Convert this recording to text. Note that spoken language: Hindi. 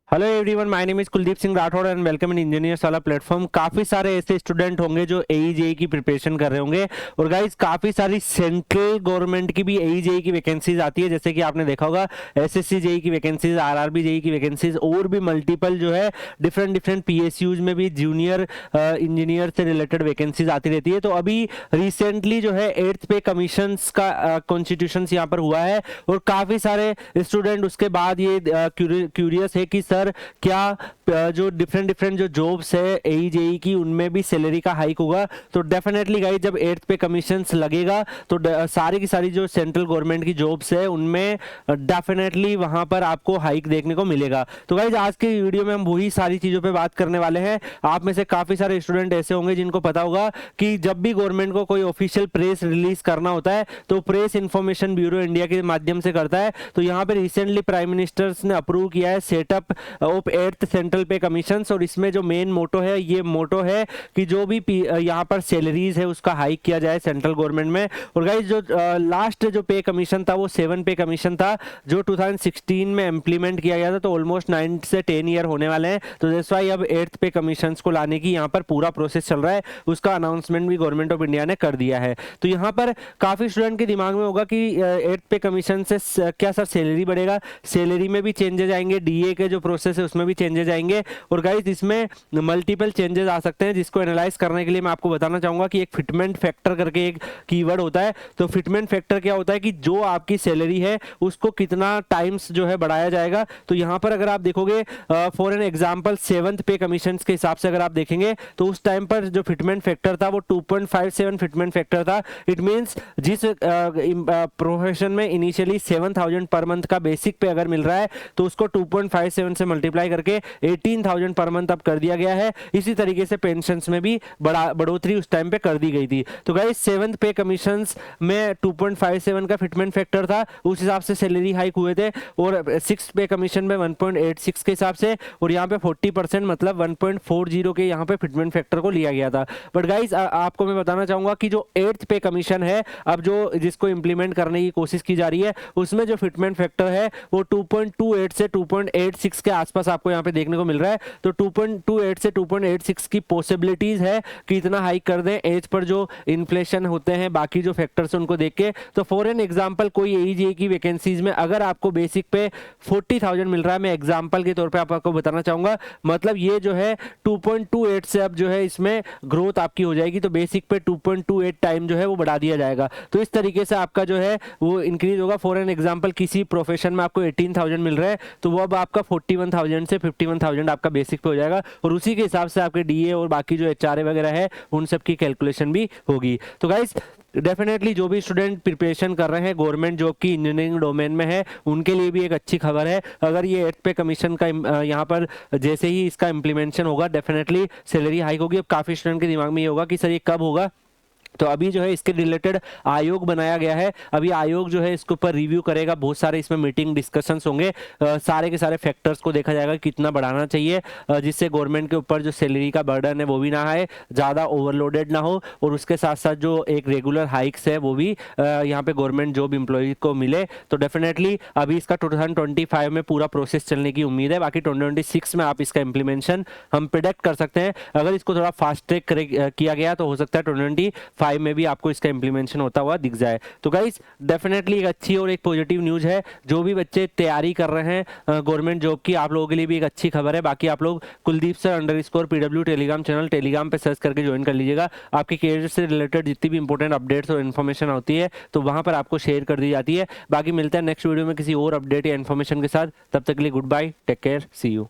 Hello everyone, my name is Kuldeep Singh Rathore and welcome in engineers वाला प्लेटफॉर्म। काफ़ी सारे ऐसे स्टूडेंट होंगे जो एई जेई की प्रिपरेशन कर रहे होंगे और गाइस काफ़ी सारी सेंट्रल गवर्नमेंट की भी एई जेई की वैकेंसीज आती है। जैसे कि आपने देखा होगा एसएससी जेई की वैकेंसीज, आरआरबी जेई की वैकेंसीज और भी मल्टीपल जो है डिफरेंट पीएसयूज में भी जूनियर इंजीनियर से रिलेटेड वैकेंसीज आती रहती है। तो अभी रिसेंटली जो है 8th पे कमीशन का कॉन्स्टिट्यूशन यहाँ पर हुआ है और काफ़ी सारे स्टूडेंट उसके बाद ये क्यूरियस है कि सर क्या जो डिफरेंट जो जॉब्स है एई जेई की उनमें भी सैलरी का हाइक होगा। तो डेफिनेटली गाइस जब 8th पे कमीशंस लगेगा तो सारी की सारी जो सेंट्रल गवर्नमेंट की जॉब्स है उनमें डेफिनेटली वहां पर आपको हाइक देखने को मिलेगा। तो गाइस आज की वीडियो में हम वही सारी चीजों पे बात करने वाले हैं। आप में से काफी सारे स्टूडेंट ऐसे होंगे जिनको पता होगा कि जब भी गवर्नमेंट को कोई ऑफिशियल प्रेस रिलीज करना होता है तो प्रेस इंफॉर्मेशन ब्यूरो इंडिया के माध्यम से करता है। तो यहाँ पे रिसेंटली प्राइम मिनिस्टर्स ने अप्रूव किया है सेटअप ऑफ 8th सेंट्रल पे कमीशन और इसमें जो मेन मोटो है ये मोटो है कि जो भी यहाँ पर सैलरीज है उसका हाइक किया जाए सेंट्रल गवर्नमेंट में। और गाइस जो लास्ट जो पे कमीशन था वो 7 पे कमीशन था जो 2016 में इम्प्लीमेंट किया गया था। तो ऑलमोस्ट 9 से 10 ईयर होने वाले हैं। तो दैट्स व्हाई अब 8th पे कमीशन को लाने की यहाँ पर पूरा प्रोसेस चल रहा है। उसका अनाउंसमेंट भी गवर्नमेंट ऑफ इंडिया ने कर दिया है। तो यहाँ पर काफी स्टूडेंट के दिमाग में होगा कि 8th पे कमीशन से क्या सर सैलरी बढ़ेगा, सैलरी में भी चेंजेस आएंगे, डीए के जो प्रोसेस है उसमें भी चेंजेस आएंगे। और गाइस इसमें मल्टीपल चेंजेस आ सकते हैं जिसको एनालाइज करने के लिए मैं आपको बताना चाहूंगा कि एक फिटमेंट फैक्टर करके एक कीवर्ड होता है। तो फिटमेंट फैक्टर क्या होता है कि जो आपकी सैलरी है उसको कितना टाइम्स जो है बढ़ाया जाएगा। तो यहां पर अगर आप देखोगे फॉर एन एग्जांपल 7th पे कमीशन के हिसाब से अगर आप देखेंगे तो उस टाइम पर जो फिटमेंट फैक्टर था वो 2.57 फिटमेंट फैक्टर था। इट मींस जिस प्रोफेशन में इनिशियली 7,000 पर मंथ का बेसिक पे अगर मिल रहा है तो उसको 2.57 से मल्टीप्लाई करके 18,000 पर मंथ अब कर दिया गया है। इसी तरीके से पेंशन्स में भी बढ़ोतरी उस टाइम पे कर दी गई थी। तो गाइस 7th पे कमीशंस में 2.57 का फिटमेंट फैक्टर था, उस हिसाब से सैलरी हाइक हुए थे। और 6th पे कमीशन में 1.86 के हिसाब से और यहाँ पे 40% मतलब 1.40 के यहाँ पे फिटमेंट फैक्टर को लिया गया था। बट गाइस आपको मैं बताना चाहूंगा कि जो 8th पे कमीशन है अब जो जिसको इंप्लीमेंट करने की कोशिश की जा रही है उसमें जो फिटमेंट फैक्टर है वो 2.28 से 2.86 के आसपास आपको यहाँ पे देखने को मिल रहा है। तो 2.28 से 2.86 की पॉसिबिलिटीज है कि इतना हाइक कर दें एज पर जो इन्फ्लेशन होते हैं बाकी जो फैक्टर्स उनको देख के। तो फॉर एन एग्जांपल कोई एईजेई की वैकेंसीज में अगर आपको बेसिक पे 40,000 मिल रहा है, मैं एग्जांपल के तौर पे आपको बताना चाहूंगा, मतलब ये जो है 2.28 से अब जो है इसमें ग्रोथ आपकी हो जाएगी। तो बेसिक पे 2.28 टाइम जो है वो बढ़ा दिया जाएगा। तो इस तरीके से आपका जो है वो इंक्रीज होगा। फॉर एन एग्जांपल किसी प्रोफेशन में आपको 18,000 मिल रहा है तो वो अब आपका 41,000 से 51,000 आपका बेसिक पे हो जाएगा और उसी के हिसाब से आपके डीए और बाकी जो एचआरए वगैरह है उन सब की कैलकुलेशन भी होगी। तो गाइस डेफिनेटली जो भी स्टूडेंट प्रिपरेशन कर रहे हैं गवर्नमेंट जॉब की इंजीनियरिंग डोमेन में है उनके लिए भी एक अच्छी खबर है। अगर ये 8th पे कमीशन का यहाँ पर जैसे ही इसका इम्प्लीमेंटेशन होगा डेफिनेटली सैलरी हाइक होगी। अब काफी स्टूडेंट के दिमाग में ये होगा कि सर ये कब होगा। तो अभी जो है इसके रिलेटेड आयोग बनाया गया है। अभी आयोग जो है इसके ऊपर रिव्यू करेगा, बहुत सारे इसमें मीटिंग डिस्कशंस होंगे, सारे के सारे फैक्टर्स को देखा जाएगा कितना बढ़ाना चाहिए जिससे गवर्नमेंट के ऊपर जो सैलरी का बर्डन है वो भी ना आए, ज़्यादा ओवरलोडेड ना हो और उसके साथ साथ जो एक रेगुलर हाइक्स है वो भी यहाँ पे गवर्नमेंट जॉब एम्प्लॉय को मिले। तो डेफिनेटली अभी इसका 2025 में पूरा प्रोसेस चलने की उम्मीद है। बाकी 2026 में आप इसका इम्प्लीमेंटेशन हम प्रिडिक्ट कर सकते हैं। अगर इसको थोड़ा फास्ट ट्रैक किया गया तो हो सकता है 2025 में भी आपको इसका इंप्लीमेंटेशन होता हुआ दिख जाए। तो गाइस डेफिनेटली एक अच्छी और एक पॉजिटिव न्यूज़ है। जो भी बच्चे तैयारी कर रहे हैं गवर्नमेंट जॉब की, आप लोगों के लिए भी एक अच्छी खबर है। बाकी आप लोग Kuldeep sir _PW Telegram channel Telegram पे सर्च करके ज्वाइन कर लीजिएगा। आपके करियर से रिलेटेड जितनी भी इंपॉर्टेंट अपडेट्स और इन्फॉर्मेशन होती है तो वहां पर आपको शेयर कर दी जाती है। बाकी मिलते हैं नेक्स्ट वीडियो में किसी और अपडेट या इन्फॉर्मेशन के साथ। तब तक के लिए good bye, take care, see you.